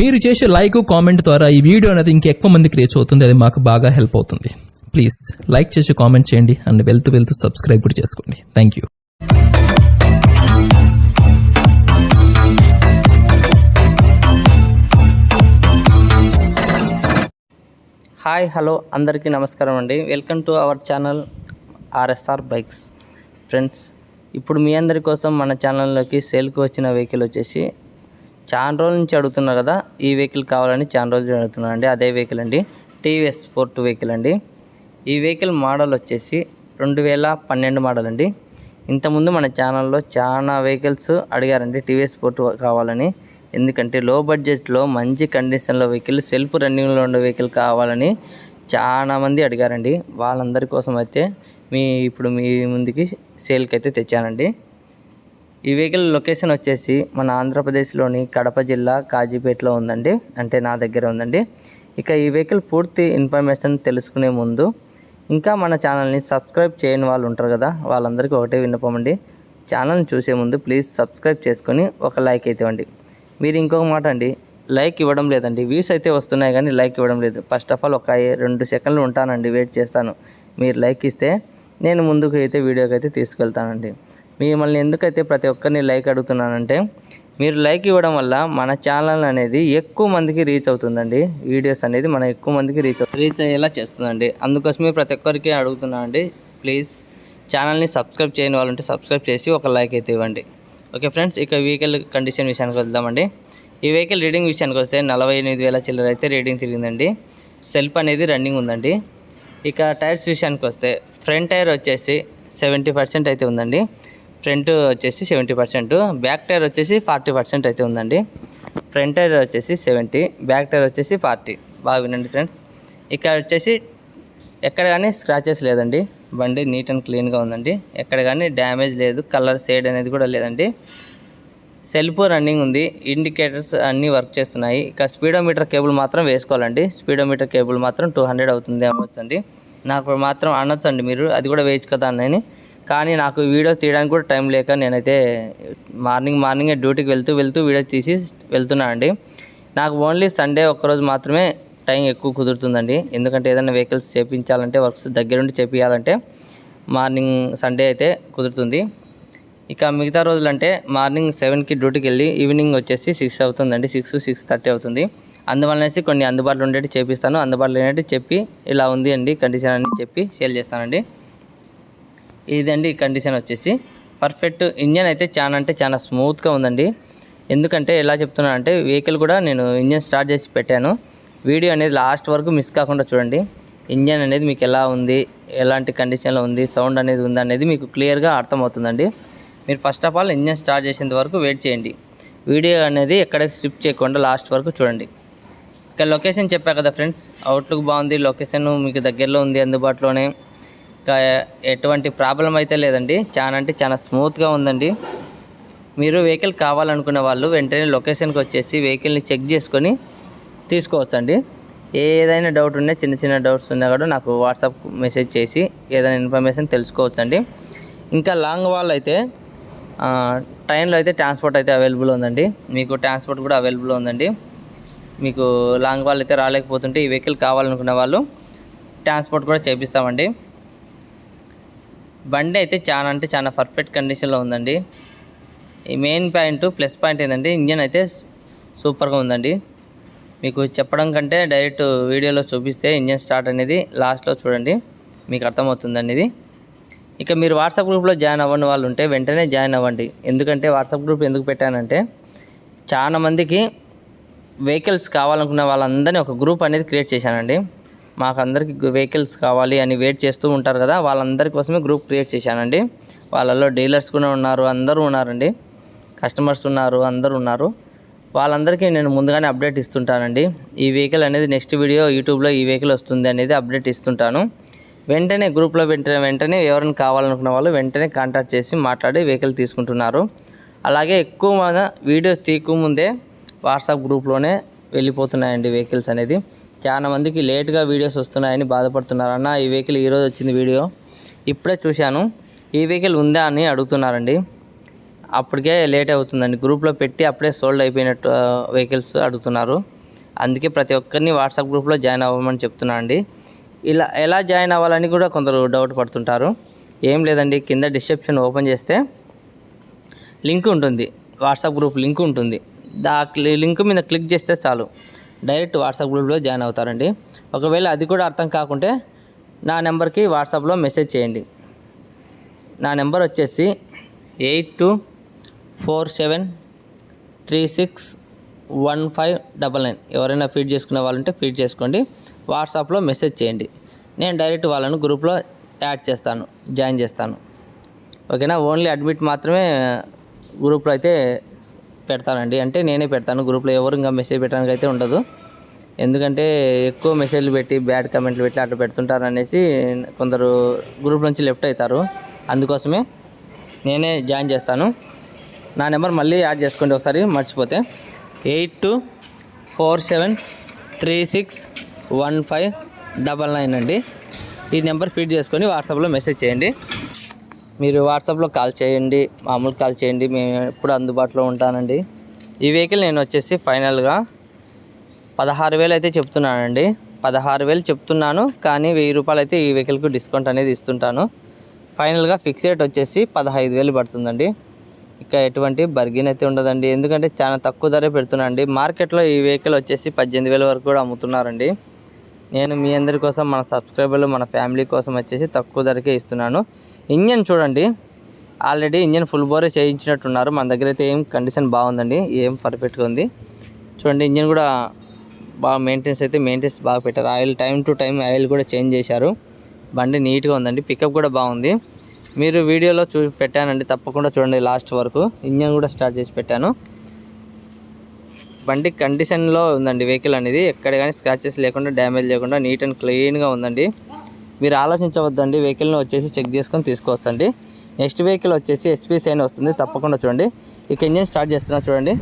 మీరు చేసే like comment ద్వారా ఈ వీడియో అనేది ఇంకెక్కువ మందికి రీచ్ అవుతుంది. అది మాకు బాగా హెల్ప్ అవుతుంది. ప్లీజ్ లైక్ చేసి కామెంట్ చేయండి అండ్ వెళ్తూ సబ్స్క్రైబ్ కూడా చేసుకోండి. Thank you. హాయ్ హలో అందరికీ నమస్కారం అండి. Welcome to our channel RSR bikes. Friends, ఇప్పుడు మీ అందరి కోసం మన ఛానల్లోకి సేల్కి వచ్చిన వెహికల్ వచ్చేసి చాలా రోజుల నుంచి అడుగుతున్నారు కదా, ఈ వెహికల్ కావాలని చాలా రోజులు అడుగుతున్నాను అండి. అదే వెహికల్ అండి, టీవీఎస్ స్పోర్ట్ వెహికల్ అండి. ఈ వెహికల్ మోడల్ వచ్చేసి 2012 మోడల్ అండి. ఇంతకుముందు మన ఛానల్లో చాలా వెహికల్స్ అడిగారండి టీవీఎస్ స్పోర్ట్ కావాలని. ఎందుకంటే లో బడ్జెట్లో మంచి కండిషన్లో వెహికల్, సెల్ఫ్ రన్నింగ్లో ఉండే వెహికల్ కావాలని చాలామంది అడిగారండి. వాళ్ళందరి కోసం అయితే ఇప్పుడు మీ ముందుకి సేల్కి అయితే తెచ్చానండి. ఈ వెహికల్ లొకేషన్ వచ్చేసి మన ఆంధ్రప్రదేశ్లోని కడప జిల్లా కాజీపేటలో ఉందండి, అంటే నా దగ్గర ఉందండి. ఇక ఈ వెహికల్ పూర్తి ఇన్ఫర్మేషన్ తెలుసుకునే ముందు ఇంకా మన ఛానల్ని సబ్స్క్రైబ్ చేయని వాళ్ళు ఉంటారు కదా, వాళ్ళందరికీ ఒకటే విన్నపం అండి. ఛానల్ని చూసే ముందు ప్లీజ్ సబ్స్క్రైబ్ చేసుకొని ఒక లైక్ అయితే ఇవ్వండి. మీరు ఇంకొక మాట అండి, లైక్ ఇవ్వడం లేదండి. వ్యూస్ అయితే వస్తున్నాయి కానీ లైక్ ఇవ్వడం లేదు. ఫస్ట్ ఆఫ్ ఆల్ ఒక 2 సెకండ్లు ఉంటానండి, వెయిట్ చేస్తాను. మీరు లైక్ ఇస్తే నేను ముందుకు అయితే వీడియోకి అయితే తీసుకెళ్తానండి. మిమ్మల్ని ఎందుకైతే ప్రతి ఒక్కరిని లైక్ అడుగుతున్నానంటే, మీరు లైక్ ఇవ్వడం వల్ల మన ఛానల్ అనేది ఎక్కువ మందికి రీచ్ అవుతుందండి. వీడియోస్ అనేది మన ఎక్కువ మందికి రీచ్ అయ్యేలా చేస్తుందండి. అందుకోసమే ప్రతి ఒక్కరికి అడుగుతున్నానండి. ప్లీజ్ ఛానల్ని సబ్స్క్రైబ్ చేయని వాళ్ళు ఉంటే సబ్స్క్రైబ్ చేసి ఒక లైక్ అయితే ఇవ్వండి. ఓకే ఫ్రెండ్స్, ఇక వెహికల్ కండిషన్ విషయానికి వెళ్దామండి. ఈ వెహికల్ రీడింగ్ విషయానికి వస్తే 48,000 చిల్లర అయితే రీడింగ్ తిరిగిందండి. సెల్ఫ్ అనేది రన్నింగ్ ఉందండి. ఇక టైర్స్ విషయానికి వస్తే ఫ్రంట్ టైర్ వచ్చేసి 70% అయితే ఉందండి. ఫ్రంట్ వచ్చేసి 70%, బ్యాక్ టైర్ వచ్చేసి 40% అయితే ఉందండి. ఫ్రంట్ టైర్ వచ్చేసి 70, బ్యాక్ టైర్ వచ్చేసి 40. బాగా వినండి ఫ్రెండ్స్. ఇక్కడ వచ్చేసి ఎక్కడ కానీ స్క్రాచెస్ లేదండి. బండి నీట్ అండ్ క్లీన్గా ఉందండి. ఎక్కడ కానీ డ్యామేజ్ లేదు, కలర్ షేడ్ అనేది కూడా లేదండి. సెల్ఫ్ రన్నింగ్ ఉంది, ఇండికేటర్స్ అన్నీ వర్క్ చేస్తున్నాయి. ఇక స్పీడోమీటర్ కేబుల్ మాత్రం వేసుకోవాలండి. స్పీడోమీటర్ కేబుల్ మాత్రం 200 అవుతుంది అనవచ్చండి. నాకు మాత్రం అనొచ్చండి మీరు, అది కూడా వేయచ్చు కదా అని. కానీ నాకు వీడియో తీయడానికి కూడా టైం లేక నేనైతే మార్నింగే డ్యూటీకి వెళ్తూ వీడియో తీసి వెళ్తున్నానండి. నాకు ఓన్లీ సండే ఒక్కరోజు మాత్రమే టైం ఎక్కువ కుదురుతుందండి. ఎందుకంటే ఏదైనా వెహికల్స్ చేయించాలంటే, వర్క్స్ దగ్గరుండి చేయించాలంటే మార్నింగ్ సండే అయితే కుదురుతుంది. ఇక మిగతా రోజులంటే మార్నింగ్ 7కి డ్యూటీకి వెళ్ళి ఈవినింగ్ వచ్చేసి 6 అవుతుందండి. 6-6:30 అవుతుంది. అందువలనేసి కొన్ని అందుబాటులో ఉండేవి చేపిస్తాను, అందుబాటులో లేనట్టు చెప్పి ఇలా ఉంది అండి కండిషన్ అని చెప్పి సేల్ చేస్తానండి. ఇదండి కండిషన్ వచ్చేసి పర్ఫెక్ట్. ఇంజన్ అయితే చాలా స్మూత్గా ఉందండి. ఎందుకంటే ఎలా చెప్తున్నాను అంటే, వెహికల్ కూడా నేను ఇంజన్ స్టార్ట్ చేసి పెట్టాను. వీడియో అనేది లాస్ట్ వరకు మిస్ కాకుండా చూడండి. ఇంజన్ అనేది మీకు ఎలా ఉంది, ఎలాంటి కండిషన్లో ఉంది, సౌండ్ అనేది ఉంది అనేది మీకు క్లియర్గా అర్థమవుతుందండి. మీరు first of all engine start చేసేంత వరకు వెయిట్ చేయండి. వీడియో అనేది ఎక్కడికి స్కిప్ చేయకుండా లాస్ట్ వరకు చూడండి. ఇక లొకేషన్ చెప్పా కదా ఫ్రెండ్స్, అవుట్లుక్ బాగుంది, లొకేషన్ మీకు దగ్గరలో ఉంది, అందుబాటులోనే. ఇంకా ఎటువంటి ప్రాబ్లం అయితే లేదండి. చాలా స్మూత్గా ఉందండి. మీరు వెహికల్ కావాలనుకునే వాళ్ళు వెంటనే లొకేషన్కి వచ్చేసి వెహికల్ని చెక్ చేసుకొని తీసుకోవచ్చండి. ఏదైనా డౌట్ ఉన్నా, చిన్న డౌట్స్ ఉన్నా కూడా నాకు వాట్సాప్ మెసేజ్ చేసి ఏదైనా ఇన్ఫర్మేషన్ తెలుసుకోవచ్చండి. ఇంకా లాంగ్ వాల్ అయితే ట్రైన్లో అయితే ట్రాన్స్పోర్ట్ అయితే అవైలబుల్ ఉందండి. మీకు ట్రాన్స్పోర్ట్ కూడా అవైలబుల్ ఉందండి. మీకు లాంగ్ వాల్ అయితే రాలేకపోతుంటే ఈ వెహికల్ కావాలనుకునే వాళ్ళు ట్రాన్స్పోర్ట్ కూడా చేపిస్తామండి. బండి అయితే చాలా పర్ఫెక్ట్ కండిషన్లో ఉందండి. ఈ మెయిన్ ప్లస్ పాయింట్ ఏంటంటే, ఇంజన్ అయితే సూపర్గా ఉందండి. మీకు చెప్పడం కంటే డైరెక్ట్ వీడియోలో చూపిస్తే ఇంజన్ స్టార్ట్ అనేది లాస్ట్లో చూడండి, మీకు అర్థమవుతుందండి ఇది. ఇక మీరు వాట్సాప్ గ్రూప్లో జాయిన్ అవ్వని వాళ్ళు ఉంటే వెంటనే జాయిన్ అవ్వండి. ఎందుకంటే వాట్సాప్ గ్రూప్ ఎందుకు పెట్టానంటే, చాలా మందికి వెహికల్స్ కావాలనుకున్న వాళ్ళందరినీ ఒక గ్రూప్ అనేది క్రియేట్ చేశానండి. మాకు అందరికీ వెహికల్స్ కావాలి అని వెయిట్ చేస్తూ ఉంటారు కదా, వాళ్ళందరి కోసమే గ్రూప్ క్రియేట్ చేశానండి. వాళ్ళల్లో డీలర్స్ కూడా ఉన్నారు, అందరూ ఉన్నారండి, కస్టమర్స్ ఉన్నారు, అందరూ ఉన్నారు. వాళ్ళందరికీ నేను ముందుగానే అప్డేట్ ఇస్తుంటానండి. ఈ వెహికల్ అనేది నెక్స్ట్ వీడియో యూట్యూబ్లో ఈ వెహికల్ వస్తుంది అనేది అప్డేట్ ఇస్తుంటాను. వెంటనే గ్రూప్లో వెంటనే ఎవరైనా కావాలనుకున్న వాళ్ళు వెంటనే కాంటాక్ట్ చేసి మాట్లాడి వెహికల్ తీసుకుంటున్నారు. అలాగే ఎక్కువ వీడియోస్ తీయకముందే వాట్సాప్ గ్రూప్లోనే వెళ్ళిపోతున్నాయండి వెహికల్స్ అనేది. చాలా మందికి లేట్గా వీడియోస్ వస్తున్నాయని బాధపడుతున్నారు. అన్న ఈ వెహికల్ ఈరోజు వచ్చింది వీడియో, ఇప్పుడే చూశాను, ఈ వెహికల్ ఉందా అని అడుగుతున్నారండి. అప్పటికే లేట్ అవుతుందండి. గ్రూప్లో పెట్టి అప్పుడే సోల్డ్ అయిపోయినట్టు వెహికల్స్ అడుగుతున్నారు. అందుకే ప్రతి ఒక్కరిని వాట్సాప్ గ్రూప్లో జాయిన్ అవ్వమని చెప్తున్నా అండి. ఇలా ఎలా జాయిన్ అవ్వాలని కూడా కొందరు డౌట్ పడుతుంటారు. ఏం లేదండి, కింద డిస్క్రిప్షన్ ఓపెన్ చేస్తే లింక్ ఉంటుంది, వాట్సాప్ గ్రూప్ లింక్ ఉంటుంది. లింక్ మీద క్లిక్ చేస్తే చాలు, డైరెక్ట్ వాట్సాప్ గ్రూప్లో జాయిన్ అవుతారండి. ఒకవేళ అది కూడా అర్థం కాకుంటే నా నెంబర్కి వాట్సాప్లో మెసేజ్ చేయండి. నా నెంబర్ వచ్చేసి 8247361599. ఎవరైనా ఫీడ్ చేసుకునే వాళ్ళంటే ఫీడ్ చేసుకోండి, వాట్సాప్లో మెసేజ్ చేయండి. నేను డైరెక్ట్ వాళ్ళను గ్రూప్లో యాడ్ చేస్తాను, జాయిన్ చేస్తాను. ఓకేనా. ఓన్లీ అడ్మిట్ మాత్రమే గ్రూప్లో అయితే పెడతానండి, అంటే నేనే పెడతాను. గ్రూప్లో ఎవరు ఇంకా మెసేజ్ పెట్టడానికి అయితే ఉండదు. ఎందుకంటే ఎక్కువ మెసేజ్లు పెట్టి బ్యాడ్ కామెంట్లు పెట్టి అట్లా పెడుతుంటారు అనేసి కొందరు గ్రూప్ నుంచి లెఫ్ట్ అవుతారు. అందుకోసమే నేనే జాయిన్ చేస్తాను. నా నెంబర్ మళ్ళీ యాడ్ చేసుకోండి ఒకసారి మర్చిపోతే, 8247361599 అండి. ఈ నెంబర్ ఫీడ్ చేసుకొని వాట్సాప్లో మెసేజ్ చేయండి. మీరు వాట్సాప్లో కాల్ చేయండి, మామూలు కాల్ చేయండి, మేము ఎప్పుడు అందుబాటులో ఉంటానండి. ఈ వెహికల్ నేను వచ్చేసి ఫైనల్గా 16,000 అయితే చెప్తున్నానండి. 16,000 చెప్తున్నాను, కానీ 1,000 రూపాయలు అయితే ఈ వెహికల్కి డిస్కౌంట్ అనేది ఇస్తుంటాను. ఫైనల్గా ఫిక్స్ రేట్ వచ్చేసి 15,000 పడుతుందండి. ఇక ఎటువంటి బర్గిన్ అయితే ఉండదండి, ఎందుకంటే చాలా తక్కువ ధరే పెడుతున్నానండి. మార్కెట్లో ఈ వెహికల్ వచ్చేసి 18,000 వరకు కూడా అమ్ముతున్నారండి. నేను మీ అందరి కోసం, మన సబ్స్క్రైబర్లు, మన ఫ్యామిలీ కోసం వచ్చేసి తక్కువ ధరకే ఇస్తున్నాను. ఇంజన్ చూడండి, ఆల్రెడీ ఇంజన్ ఫుల్ బోరే చేయించినట్టున్నారు. మన దగ్గర అయితే ఏం కండిషన్ బాగుందండి, ఏం పర్ఫెక్ట్గా ఉంది. చూడండి, ఇంజన్ కూడా బాగా మెయింటెనెన్స్ బాగా పెట్టారు. Oil time to time oil కూడా చేంజ్ చేశారు. బండి నీట్గా ఉందండి, పికప్ కూడా బాగుంది. మీరు వీడియోలో పెట్టానండి, తప్పకుండా చూడండి లాస్ట్ వరకు. ఇంజన్ కూడా స్టార్ట్ చేసి పెట్టాను. బండి కండిషన్లో ఉందండి వెహికల్ అనేది, ఎక్కడ కానీ స్క్రాచెస్ లేకుండా, డ్యామేజ్ లేకుండా నీట్ అండ్ క్లీన్గా ఉందండి. మీరు ఆలోచించవద్దండి, వెహికల్ని వచ్చేసి చెక్ చేసుకొని తీసుకోవచ్చండి. నెక్స్ట్ వెహికల్ వచ్చేసి ఎస్పీ సైన్ వస్తుంది, తప్పకుండా చూడండి. ఇక ఇంజన్ స్టార్ట్ చేస్తున్నా చూడండి.